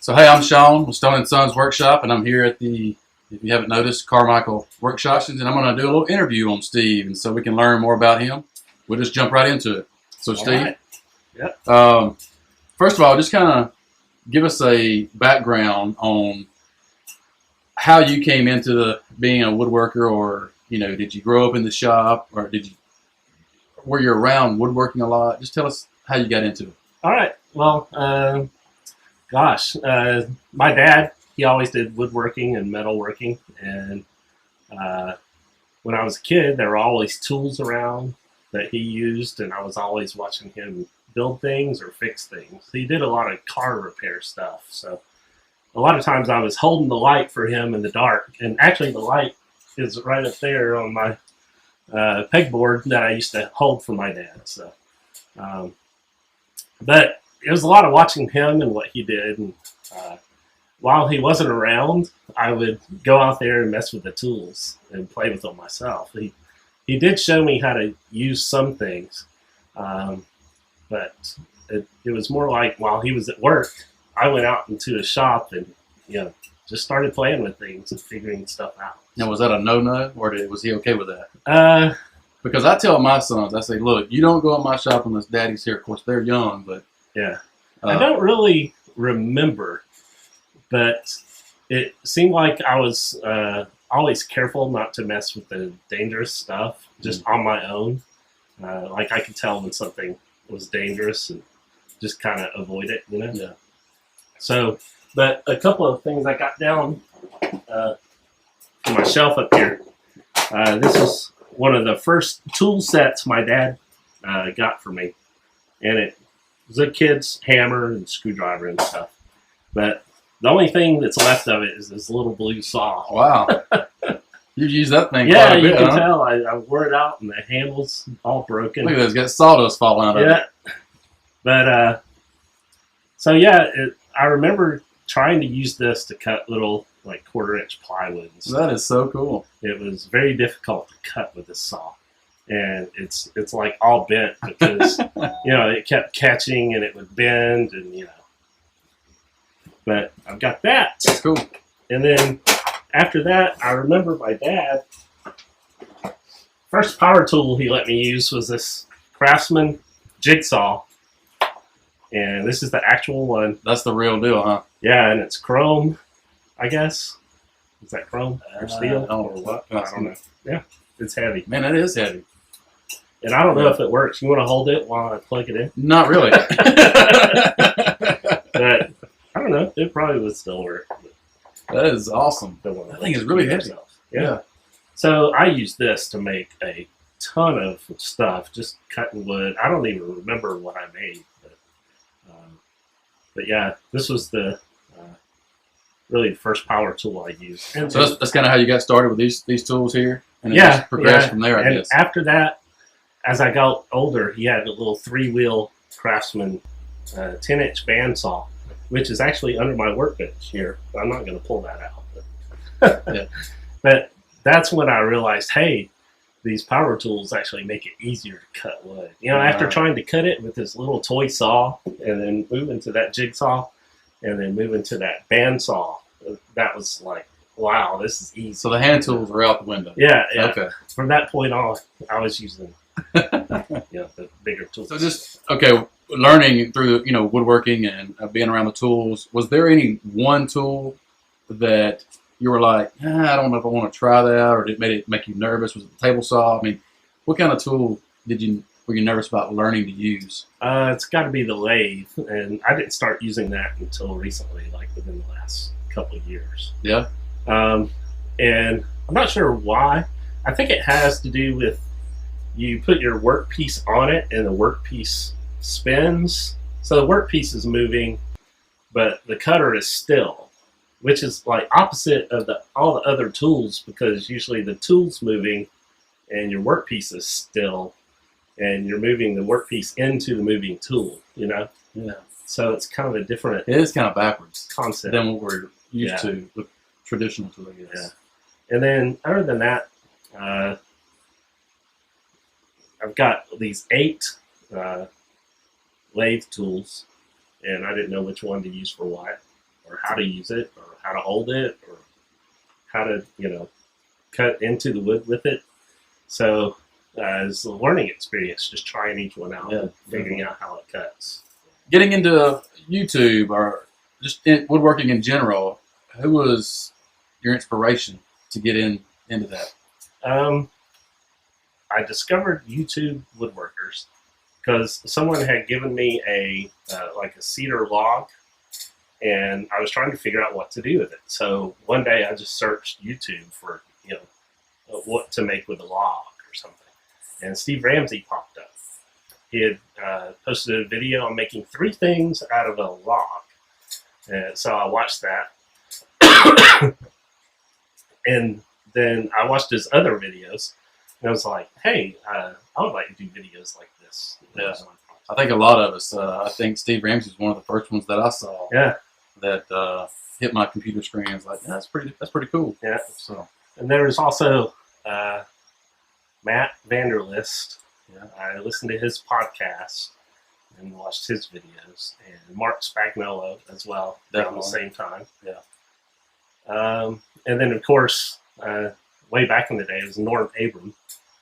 So hey, I'm Sean with Stone and Sons Workshop, and I'm here at the, if you haven't noticed, Carmichael Workshops, and I'm going to do a little interview on Steve, and so we can learn more about him. We'll just jump right into it. So All Steve, right. Yep. First of all, just kind of give us a background on how you came into being a woodworker, or did you grow up in the shop, or were you around woodworking a lot? Just tell us how you got into it. All right. Well, my dad, he always did woodworking and metalworking. And when I was a kid, there were always tools around that he used, and I was always watching him build things or fix things. He did a lot of car repair stuff. So a lot of times I was holding the light for him in the dark. And actually, the light is right up there on my pegboard that I used to hold for my dad. So, but it was a lot of watching him and what he did. And while he wasn't around, I would go out there and mess with the tools and play with them myself. He did show me how to use some things, but it was more like while he was at work, I went out into a shop and just started playing with things and figuring stuff out. Now, was that a no-no, or was he okay with that? Because I tell my sons, I say, look, you don't go in my shop unless daddy's here. Of course, they're young, but... Yeah. I don't really remember, but it seemed like I was always careful not to mess with the dangerous stuff, just on my own. Like I could tell when something was dangerous and just kind of avoid it, Yeah. So, but a couple of things I got down on my shelf up here. This is one of the first tool sets my dad got for me. And it was a kid's hammer and screwdriver and stuff. But the only thing that's left of it is this little blue saw. Wow. You've used that thing Yeah, quite a bit, you can huh? tell. I wore it out and the handle's all broken. Look at this, got sawdust falling out of it. Yeah. But, I remember trying to use this to cut little, like, 1/4-inch plywood and stuff. That is so cool. It was very difficult to cut with this saw. And it's like all bent because, it kept catching and it would bend and, But I've got that. That's cool. And then after that, I remember my dad, first power tool he let me use was this Craftsman jigsaw. And this is the actual one. That's the real deal, huh? Yeah, and it's chrome, I guess. Is that chrome or steel or what? I don't know. Yeah, it's heavy. Man, it is heavy. And I don't know if it works. You want to hold it while I plug it in? Not really. But I don't know. It probably would still work. That is awesome. That thing is really heavy. Yeah. So I used this to make a ton of stuff, just cutting wood. I don't even remember what I made. But yeah, this was the really the first power tool I used. And So that's kind of how you got started with these tools here? And it just progressed from there, I guess. After that, as I got older, he had a little 3-wheel Craftsman 10-inch bandsaw, which is actually under my workbench here. But I'm not going to pull that out. Yeah. But that's when I realized, hey, these power tools actually make it easier to cut wood. After trying to cut it with this little toy saw and then moving to that jigsaw and then moving to that bandsaw, that was like, wow, this is easy. So the hand tools were out the window. Yeah. Okay. From that point on, I was using the bigger tools. So learning through woodworking and being around the tools, was there any one tool that you were like, I don't know if I want to try that, or did it make you nervous? Was it the table saw? I mean, what kind of tool were you nervous about learning to use? It's got to be the lathe, and I didn't start using that until recently, like within the last couple of years. Yeah. And I'm not sure why. I think it has to do with you put your workpiece on it, and the workpiece spins. So the workpiece is moving, but the cutter is still, which is like opposite of all the other tools, because usually the tool's moving and your workpiece is still, and you're moving the workpiece into the moving tool, Yeah. So it's kind of a different It is kind of backwards concept than what we're used to with traditional tools, I guess. Yeah. And then other than that, I've got these 8 lathe tools, and I didn't know which one to use for what. or how to use it, or how to hold it, or how to, cut into the wood with it. So it's a learning experience, just trying each one out and figuring out how it cuts. Getting into YouTube or just woodworking in general, who was your inspiration to get into that? I discovered YouTube woodworkers because someone had given me a cedar log, and I was trying to figure out what to do with it. So one day I just searched YouTube for what to make with a log or something, and Steve Ramsey popped up. He had posted a video on making 3 things out of a log, and so I watched that, and then I watched his other videos. And I was like, hey, I would like to do videos like this. Yeah. I think a lot of us, I think Steve Ramsey was one of the first ones that I saw. Yeah. That hit my computer screen. I was like, that's pretty cool. Yeah. So, and there was also Matt Vanderlist. yeah. I listened to his podcast and watched his videos, and Mark Spagnuolo as well around the same time. Yeah. And then, of course, way back in the day, it was Norm Abram.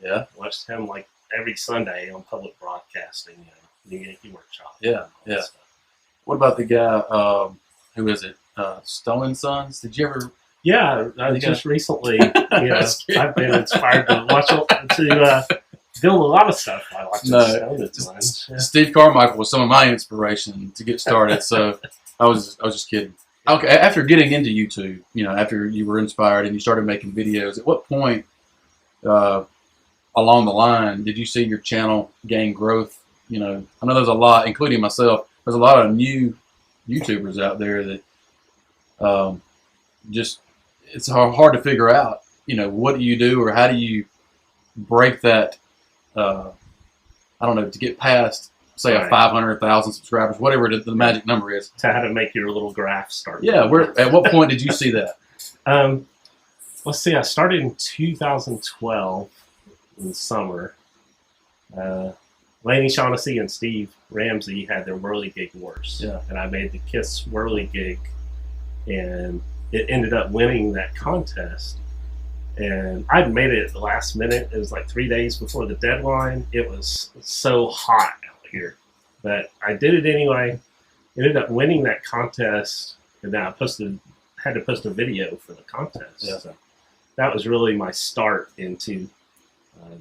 Yeah. Watched him like every Sunday on public broadcasting, the Yankee Workshop. Yeah. Yeah. What about the guy, who is it? Stone and Sons? Did you ever? Yeah, just recently, I've been inspired to watch to build a lot of stuff by watching Stone and Sons. Yeah. Steve Carmichael was some of my inspiration to get started. So I was just kidding. Okay, after getting into YouTube, after you were inspired and you started making videos, at what point along the line did you see your channel gain growth? I know there's a lot, including myself. There's a lot of new YouTubers out there that it's hard to figure out. What do you do, or how do you break that? I don't know, to get past, say, a 500,000 subscribers, whatever the magic number is. To how to make your little graph start. Yeah, at what point did you see that? Let's see, I started in 2012 in the summer. Laney Shaughnessy and Steve Ramsey had their whirligig wars. Yeah. And I made the KISS whirligig, and it ended up winning that contest. And I'd made it at the last minute. It was like 3 days before the deadline. It was so hot out here. But I did it anyway. Ended up winning that contest, and then I had to post a video for the contest. Yeah. So that was really my start into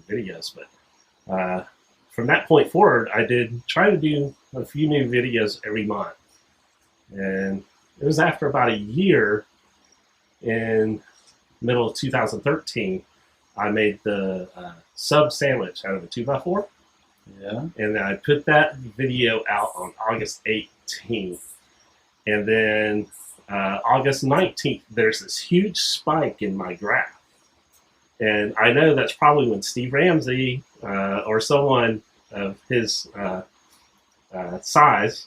videos. But from that point forward, I did try to do a few new videos every month. And it was after about a year, in middle of 2013, I made the sub sandwich out of a 2x4. Yeah. And then I put that video out on August 18th. And then August 19th, there's this huge spike in my graph. And I know that's probably when Steve Ramsey or someone of his size,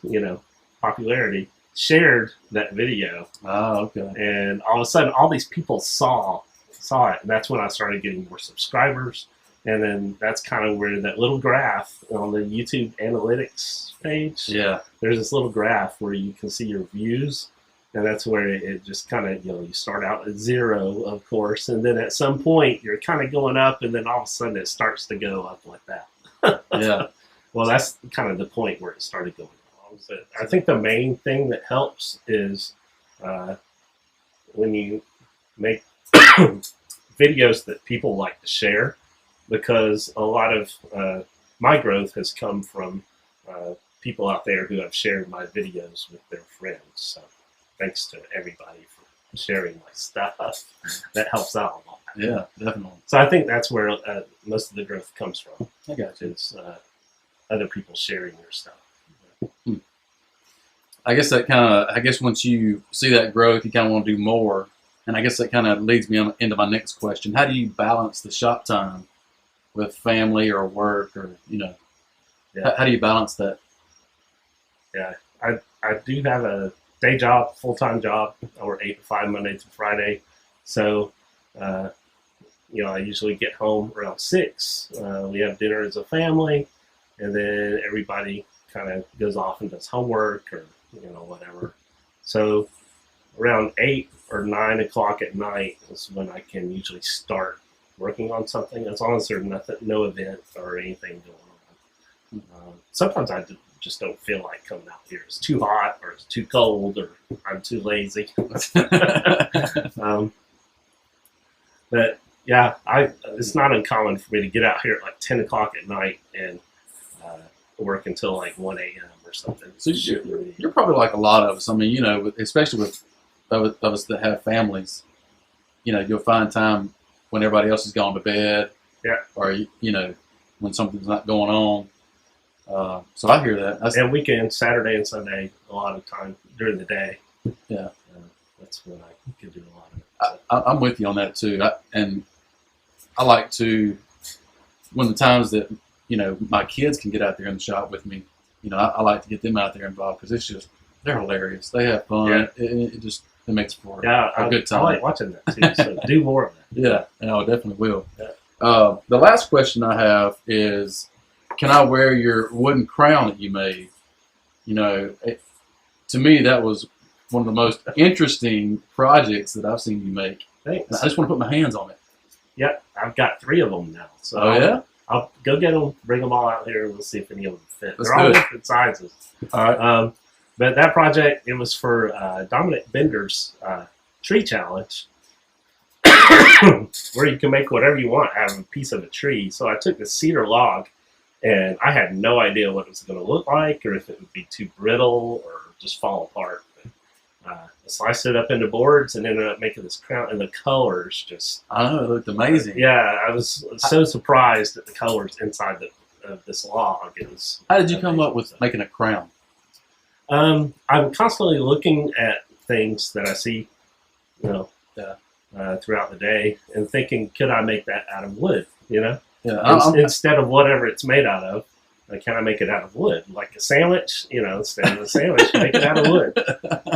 popularity, shared that video. Oh, okay. And all of a sudden, all these people saw it. And that's when I started getting more subscribers. And then that's kind of where that little graph on the YouTube analytics page. Yeah. There's this little graph where you can see your views. And that's where it just kind of, you start out at 0, of course. And then at some point, you're kind of going up. And then all of a sudden, it starts to go up like that. Yeah. Well, that's kind of the point where it started going wrong. So I think the main thing that helps is when you make videos that people like to share, because a lot of my growth has come from people out there who have shared my videos with their friends. So thanks to everybody for sharing my stuff. That helps out a lot. Yeah, definitely. So I think that's where most of the growth comes from. I got you. Is other people sharing their stuff. I guess once you see that growth, you kind of want to do more. And I guess that kind of leads me into my next question. How do you balance the shop time with family or work, or, Yeah. how do you balance that? Yeah, I do have a day job, full-time job. I work 8 to 5 Monday through Friday. So, I usually get home around 6. We have dinner as a family, and then everybody kind of goes off and does homework or, whatever. So around 8 or 9 o'clock at night is when I can usually start working on something, as long as there's no event or anything going on. Sometimes I just don't feel like coming out here. It's too hot, or it's too cold, or I'm too lazy. But yeah, it's not uncommon for me to get out here at like 10 o'clock at night and work until like 1 a.m. or something. So you're probably like a lot of us. I mean, especially with of us that have families, you'll find time when everybody else has gone to bed. Yeah. Or, when something's not going on. So I hear that. And weekends, Saturday and Sunday, a lot of time during the day. Yeah. That's when I can do a lot of it. I'm with you on that too. And I like to, when the times that, my kids can get out there in the shop with me, I like to get them out there involved because they're hilarious. They have fun. Yeah. It makes for a good time. I like watching that too. So do more of that. Yeah, I definitely will. Yeah. The last question I have is, can I wear your wooden crown that you made? To me, that was one of the most interesting projects that I've seen you make. Thanks. And I just want to put my hands on it. Yep, I've got 3 of them now. So I'll go get them, bring them all out here, and we'll see if any of them fit. They're all different sizes. All right. But that project, it was for Dominic Bender's tree challenge, where you can make whatever you want out of a piece of a tree. So I took the cedar log, and I had no idea what it was going to look like, or if it would be too brittle or just fall apart. I sliced it up into boards and ended up making this crown, and the colors just... I know, it looked amazing. Yeah, I was so surprised at the colors inside of this log. How did you come up with making a crown? I'm constantly looking at things that I see, throughout the day, and thinking, could I make that out of wood? Yeah. Instead of whatever it's made out of, can I make it out of wood? Like a sandwich, instead of a sandwich, make it out of wood.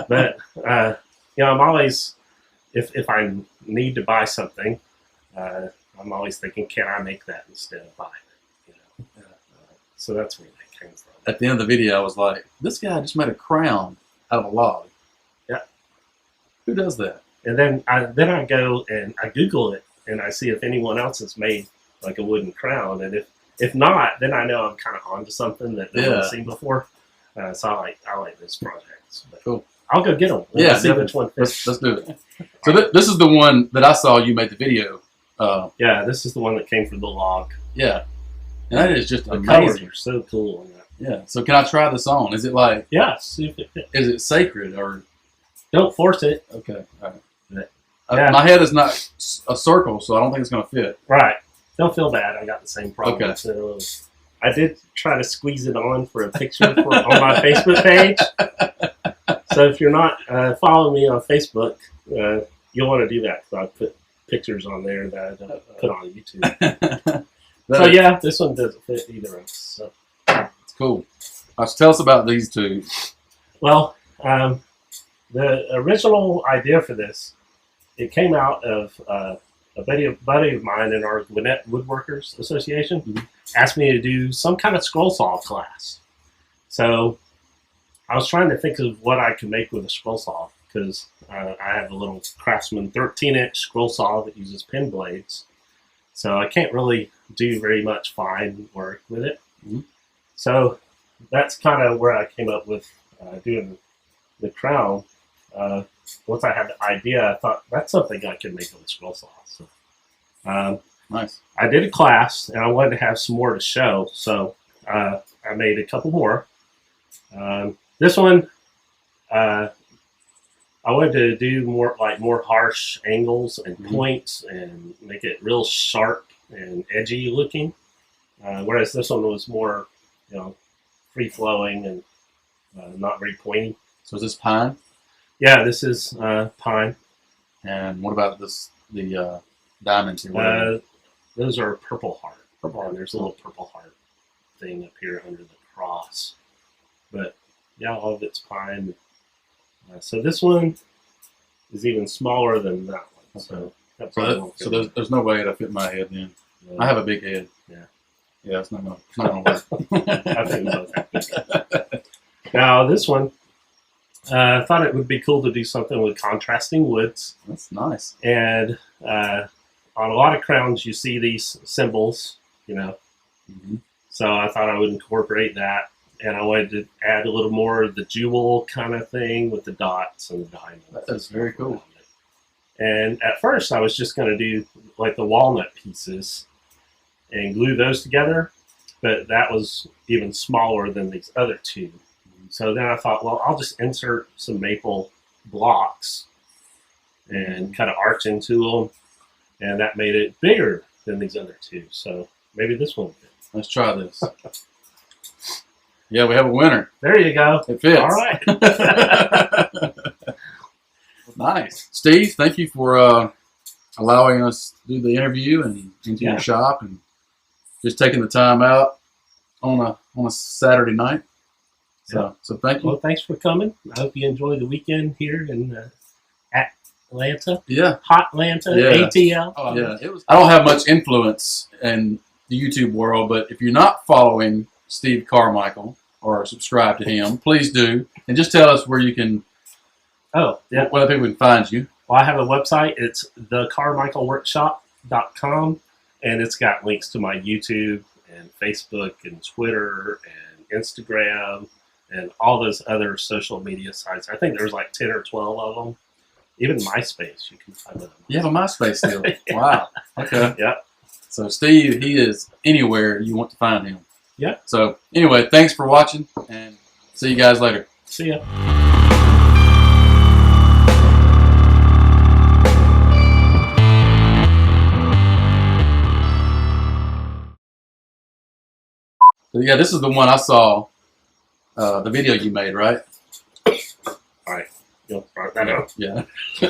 But I'm always, if I need to buy something, I'm always thinking, can I make that instead of buying it? So that's where that came from. At the end of the video, I was like, this guy just made a crown out of a log. Yeah. Who does that? And then I go and I Google it, and I see if anyone else has made like a wooden crown. And if not, then I know I'm kind of onto something that no one's seen before. So I like this project. Cool. I'll go get them. Let's see which one fits. Let's do it. So this is the one that I saw you made the video. Yeah, this is the one that came from the log. Yeah. And that is just the amazing. colors are so cool on that. Yeah. So can I try this on? Is it like... Yeah, see if it fits. Is it sacred or... Don't force it. Okay. All right. Yeah. My head is not a circle, so I don't think it's going to fit. Right. Don't feel bad. I got the same problem. Okay. So I did try to squeeze it on for a picture on my Facebook page. So if you're not following me on Facebook, you'll want to do that. So I put pictures on there that I don't put on YouTube. So yeah, this one doesn't fit either of us. So. It's cool. So tell us about these two. Well, the original idea for this, it came out of a buddy of mine in our Gwinnett Woodworkers Association. Mm-hmm. Asked me to do some kind of scroll saw class. So I was trying to think of what I could make with a scroll saw, because I have a little Craftsman 13-inch scroll saw that uses pin blades. So I can't really do very much fine work with it. Mm-hmm. So that's kind of where I came up with doing the crown. Once I had the idea, I thought that's something I could make with a scroll saw. So, nice. I did a class, and I wanted to have some more to show, so I made a couple more. This one, I wanted to do more harsh angles and points and make it real sharp and edgy looking. Whereas this one was more, free flowing and not very pointy. So is this pine? Yeah, this is pine. And what about the diamonds here? Those are purple heart. And there's a little purple heart thing up here under the cross. But yeah, all of it's pine. So this one is even smaller than that one. Okay. So there's no way it'll fit my head then. No. I have a big head. Yeah. Yeah, it's not gonna work. I think both have big heads. Now this one, I thought it would be cool to do something with contrasting woods. That's nice. And on a lot of crowns, you see these symbols, you know. Mm-hmm. So I thought I would incorporate that. And I wanted to add a little more of the jewel kind of thing with the dots and the diamonds. That's very cool. And at first, I was just going to do like the walnut pieces and glue those together. But that was even smaller than these other two. So then I thought, well, I'll just insert some maple blocks and kind of arch into them. And that made it bigger than these other two. So maybe this one will fit. Let's try this. Yeah, we have a winner. There you go. It fits. All right. Nice. Steve, thank you for allowing us to do the interview and into your shop and just taking the time out on a Saturday night. So thank you. Well, thanks for coming. I hope you enjoy the weekend here in Atlanta. Yeah. Hot Atlanta, Yeah. ATL. Oh, yeah. I don't have much influence in the YouTube world, but if you're not following Steve Carmichael or subscribe to him, please do. And just tell us where you can, where people can find you. Well, I have a website. It's thecarmichaelworkshop.com, and it's got links to my YouTube and Facebook and Twitter and Instagram and all those other social media sites. I think there's like 10 or 12 of them. Even MySpace, you can find them. You have a MySpace still? Wow. Okay. Yeah. So Steve, he is anywhere you want to find him. Yeah. So anyway, thanks for watching, and see you guys later. See ya. So yeah, this is the one I saw, the video you made, right? All right. You'll start that out. Yeah. We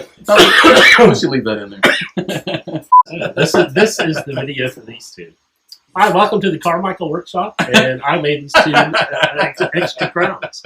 should leave that in there. This is the video for these two. Hi, welcome to the Carmichael Workshop, and I made these two extra crowns.